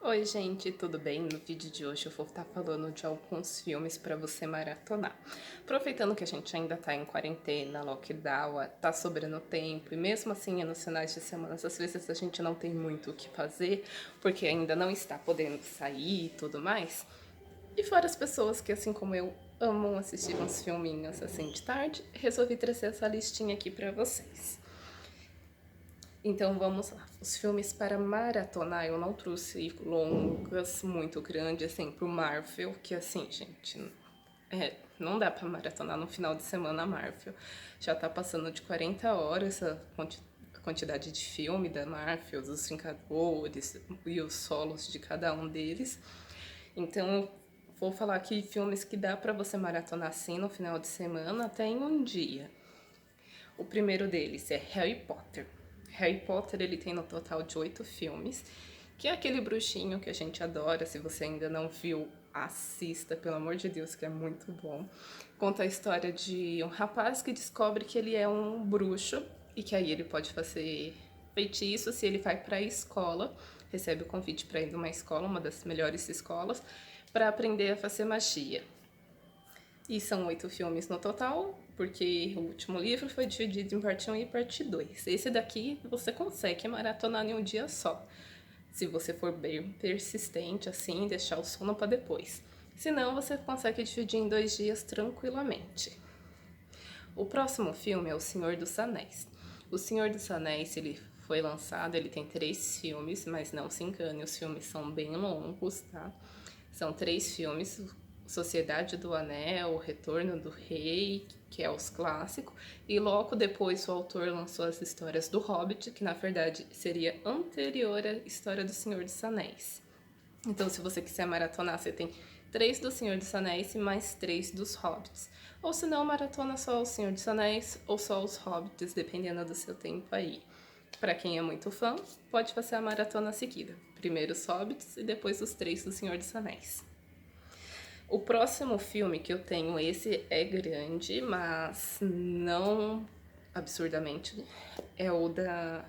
Oi, gente, tudo bem? No vídeo de hoje eu vou estar falando de alguns filmes para você maratonar. Aproveitando que a gente ainda tá em quarentena, lockdown, tá sobrando tempo e mesmo assim nos finais de semana às vezes a gente não tem muito o que fazer porque ainda não está podendo sair e tudo mais. E fora as pessoas que, assim como eu, amam assistir uns filminhos assim de tarde, resolvi trazer essa listinha aqui para vocês. Então vamos lá. Os filmes para maratonar, eu não trouxe longas, muito grandes, assim, pro Marvel, que assim, gente, não dá para maratonar no final de semana a Marvel. Já tá passando de 40 horas a quantidade de filme da Marvel, dos Vingadores e os solos de cada um deles. Então, vou falar aqui filmes que dá para você maratonar assim no final de semana, até em um dia. O primeiro deles é Harry Potter. Harry Potter ele tem no total de 8 filmes, que é aquele bruxinho que a gente adora. Se você ainda não viu, assista, pelo amor de Deus, que é muito bom. Conta a história de um rapaz que descobre que ele é um bruxo e que aí ele pode fazer feitiço se ele vai para a escola, recebe o convite para ir numa escola, uma das melhores escolas, para aprender a fazer magia. E são 8 filmes no total, porque o último livro foi dividido em parte 1 e parte 2. Esse daqui você consegue maratonar em um dia só, se você for bem persistente assim, deixar o sono para depois. Senão, você consegue dividir em 2 dias tranquilamente. O próximo filme é O Senhor dos Anéis. O Senhor dos Anéis, ele foi lançado, ele tem 3 filmes, mas não se engane, os filmes são bem longos, tá? São 3 filmes, Sociedade do Anel, O Retorno do Rei, que é os clássicos, e logo depois o autor lançou as histórias do Hobbit, que na verdade seria anterior à história do Senhor dos Anéis. Então, se você quiser maratonar, você tem 3 do Senhor dos Anéis e mais 3 dos Hobbits. Ou se não, maratona só o Senhor dos Anéis ou só os Hobbits, dependendo do seu tempo aí. Para quem é muito fã, pode fazer a maratona seguida. Primeiro os Hobbits e depois os 3 do Senhor dos Anéis. O próximo filme que eu tenho, esse é grande, mas não absurdamente, é o da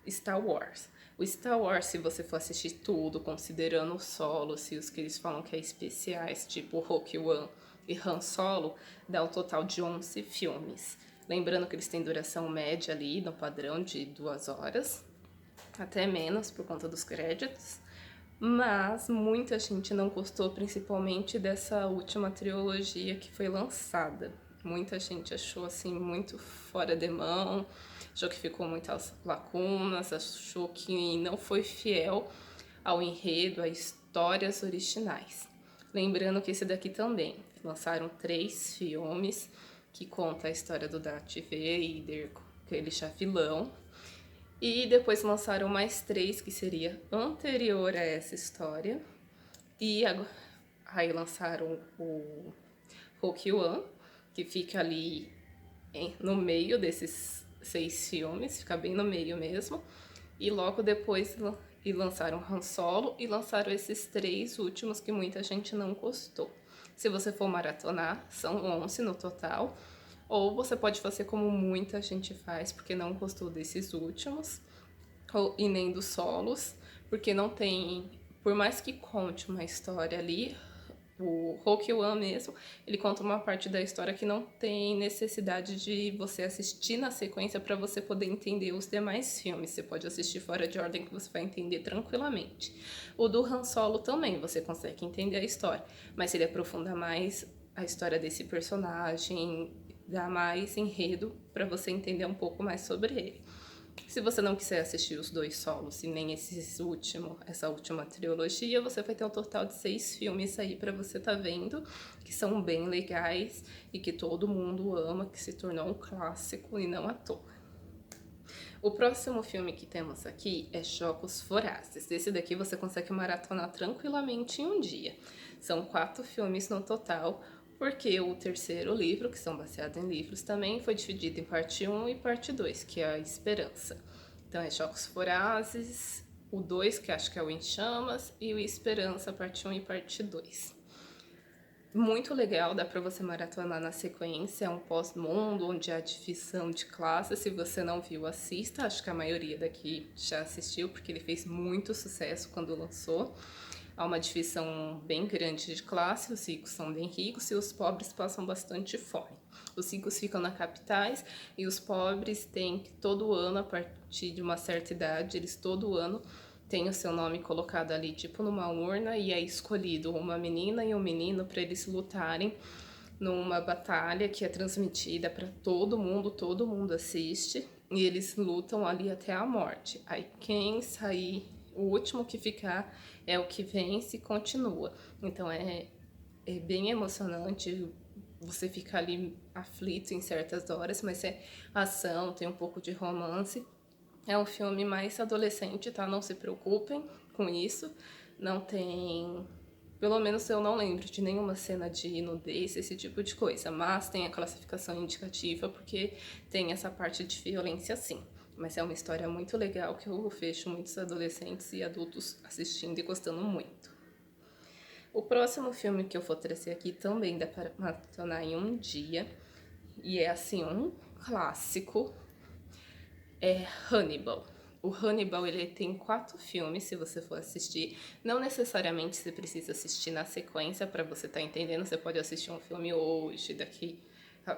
Star Wars. O Star Wars, se você for assistir tudo, considerando os solos e os que eles falam que é especiais, tipo Rogue One e Han Solo, dá um total de 11 filmes. Lembrando que eles têm duração média ali, no padrão de 2 horas, até menos por conta dos créditos. Mas muita gente não gostou, principalmente dessa última trilogia que foi lançada. Muita gente achou assim muito fora de mão, achou que ficou muitas lacunas, achou que não foi fiel ao enredo, a histórias originais. Lembrando que esse daqui também lançaram 3 filmes que conta a história do Darth Vader, aquele vilão, e depois lançaram mais 3 que seria anterior a essa história. E aí lançaram o Rogue One, que fica ali no meio desses 6 filmes, fica bem no meio mesmo. E logo depois lançaram Han Solo e lançaram esses 3 últimos que muita gente não gostou. Se você for maratonar, são 11 no total. Ou você pode fazer como muita gente faz, porque não gostou desses últimos, e nem dos solos, porque não tem, por mais que conte uma história ali, o Rogue One mesmo, ele conta uma parte da história que não tem necessidade de você assistir na sequência para você poder entender os demais filmes. Você pode assistir fora de ordem que você vai entender tranquilamente. O do Han Solo também, você consegue entender a história, mas ele aprofunda mais a história desse personagem, dá mais enredo para você entender um pouco mais sobre ele. Se você não quiser assistir os 2 solos e nem essa última trilogia, você vai ter um total de 6 filmes aí para você tá vendo, que são bem legais e que todo mundo ama, que se tornou um clássico e não à toa. O próximo filme que temos aqui é Jogos Vorazes. Esse daqui você consegue maratonar tranquilamente em um dia. São 4 filmes no total, porque o terceiro livro, que são baseados em livros também, foi dividido em parte 1 e parte 2, que é a Esperança. Então é Jogos Vorazes, o 2, que acho que é o Em Chamas, e o Esperança, parte 1 e parte 2. Muito legal, dá pra você maratonar na sequência, é um pós-mundo onde há divisão de classes. Se você não viu, assista, acho que a maioria daqui já assistiu, porque ele fez muito sucesso quando lançou. Há uma divisão bem grande de classe, os ricos são bem ricos e os pobres passam bastante fome. Os ricos ficam nas capitais e os pobres têm que todo ano, a partir de uma certa idade, eles todo ano tem o seu nome colocado ali, tipo numa urna, e é escolhido uma menina e um menino para eles lutarem numa batalha que é transmitida para todo mundo assiste, e eles lutam ali até a morte. Aí quem sair, o último que ficar é o que vence e continua. Então é bem emocionante, você fica ali aflito em certas horas, mas é ação, tem um pouco de romance. É um filme mais adolescente, tá? Não se preocupem com isso. Não tem. Pelo menos eu não lembro de nenhuma cena de nudez, esse tipo de coisa. Mas tem a classificação indicativa porque tem essa parte de violência sim. Mas é uma história muito legal que eu vejo muitos adolescentes e adultos assistindo e gostando muito. O próximo filme que eu vou trazer aqui também dá para maratonar em um dia. E é assim, um clássico, é Hannibal. O Hannibal, ele tem 4 filmes, se você for assistir. Não necessariamente você precisa assistir na sequência para você estar entendendo. Você pode assistir um filme hoje, daqui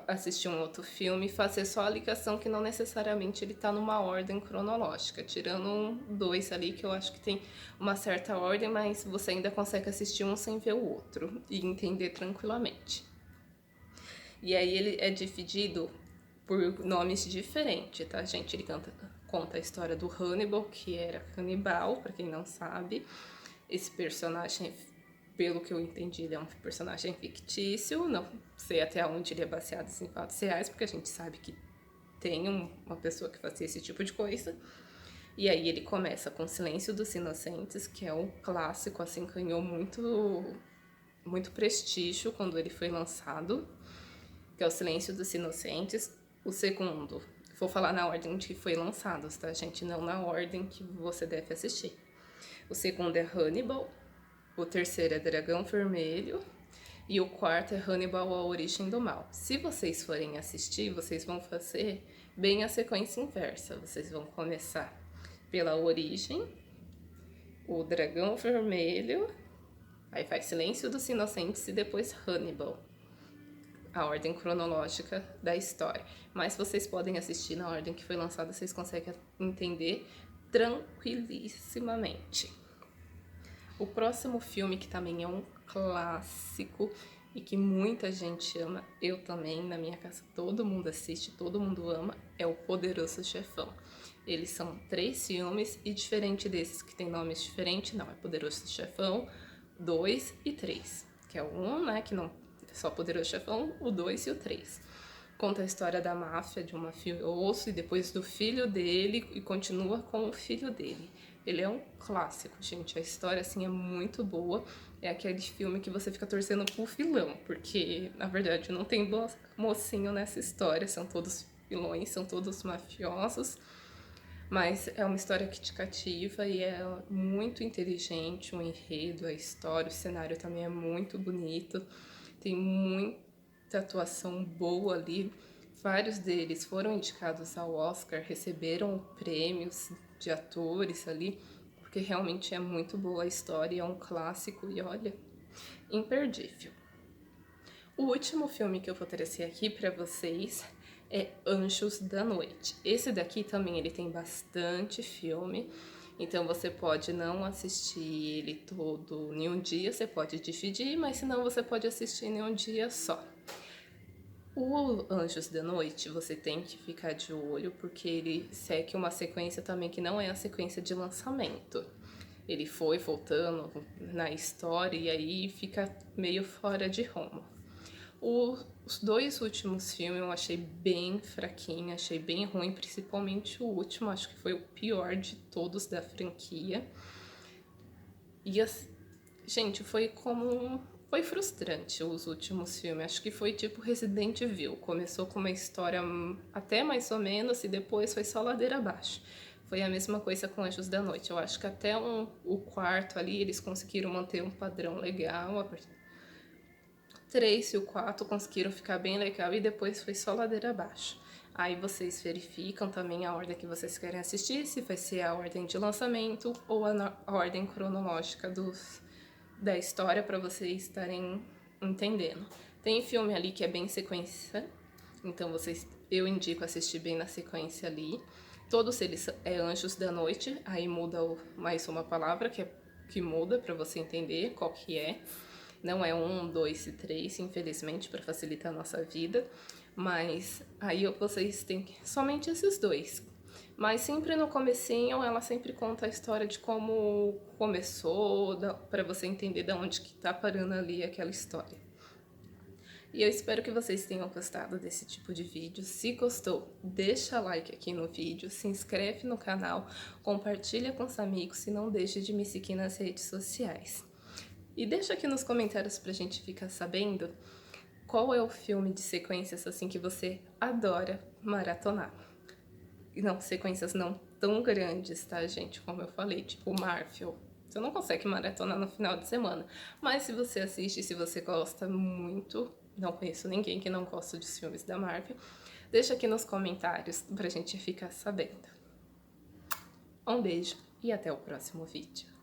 assistir um outro filme e fazer só a ligação que não necessariamente ele tá numa ordem cronológica. Tirando dois ali que eu acho que tem uma certa ordem, mas você ainda consegue assistir um sem ver o outro e entender tranquilamente. E aí ele é dividido por nomes diferentes, tá, gente? Ele conta a história do Hannibal, que era canibal, para quem não sabe. Esse personagem, pelo que eu entendi, ele é um personagem fictício. Não sei até onde ele é baseado em fatos reais, porque a gente sabe que tem uma pessoa que fazia esse tipo de coisa. E aí ele começa com Silêncio dos Inocentes, que é um clássico, assim, ganhou muito prestígio quando ele foi lançado, que é o Silêncio dos Inocentes. O segundo, vou falar na ordem que foi lançado, tá, gente? Não na ordem que você deve assistir. O segundo é Hannibal, o terceiro é Dragão Vermelho e o quarto é Hannibal, a Origem do Mal. Se vocês forem assistir, vocês vão fazer bem a sequência inversa. Vocês vão começar pela Origem, o Dragão Vermelho, aí faz Silêncio dos Inocentes e depois Hannibal, a ordem cronológica da história. Mas vocês podem assistir na ordem que foi lançada, vocês conseguem entender tranquilissimamente. O próximo filme, que também é um clássico e que muita gente ama, eu também, na minha casa todo mundo assiste, todo mundo ama, é O Poderoso Chefão. Eles são 3 filmes e diferente desses que tem nomes diferentes, não, é Poderoso Chefão 2 e 3, que é o 1, né, que não só Poderoso Chefão, o 2 e o 3. Conta a história da máfia, de um mafioso e depois do filho dele e continua com o filho dele. Ele é um clássico, gente. A história, assim, é muito boa. É aquele filme que você fica torcendo pro vilão, porque, na verdade, não tem mocinho nessa história. São todos vilões, são todos mafiosos. Mas é uma história que te cativa e é muito inteligente, o enredo, a história, o cenário também é muito bonito. Tem muita atuação boa ali. Vários deles foram indicados ao Oscar, receberam prêmios de atores ali, porque realmente é muito boa a história, é um clássico e olha, imperdível. O último filme que eu vou trazer aqui para vocês é Anjos da Noite. Esse daqui também ele tem bastante filme, então você pode não assistir ele todo em um dia, você pode dividir, mas senão você pode assistir em um dia só. O Anjos da Noite você tem que ficar de olho porque ele segue uma sequência também que não é a sequência de lançamento. Ele foi voltando na história e aí fica meio fora de rumo. Os 2 últimos filmes eu achei bem fraquinho, achei bem ruim, principalmente o último, acho que foi o pior de todos da franquia. E, gente, foi frustrante os últimos filmes, acho que foi tipo Resident Evil, começou com uma história até mais ou menos e depois foi só ladeira abaixo. Foi a mesma coisa com Anjos da Noite, eu acho que até o quarto ali eles conseguiram manter um padrão legal, 3 e o 4 conseguiram ficar bem legal e depois foi só ladeira abaixo. Aí vocês verificam também a ordem que vocês querem assistir, se vai ser a ordem de lançamento ou a ordem cronológica da história para vocês estarem entendendo. Tem filme ali que é bem sequência, então eu indico assistir bem na sequência ali. Todos eles é Anjos da Noite, aí muda mais uma palavra que muda para você entender qual que é. Não é 1, 2 e 3, infelizmente, para facilitar a nossa vida. Mas aí vocês têm somente esses dois. Mas sempre no comecinho, ela sempre conta a história de como começou, para você entender de onde que tá parando ali aquela história. E eu espero que vocês tenham gostado desse tipo de vídeo. Se gostou, deixa like aqui no vídeo, se inscreve no canal, compartilha com os amigos e não deixe de me seguir nas redes sociais. E deixa aqui nos comentários pra gente ficar sabendo qual é o filme de sequências assim que você adora maratonar. E não, sequências não tão grandes, tá, gente? Como eu falei, tipo Marvel. Você não consegue maratonar no final de semana. Mas se você assiste, se você gosta muito, não conheço ninguém que não gosta dos filmes da Marvel, deixa aqui nos comentários pra gente ficar sabendo. Um beijo e até o próximo vídeo.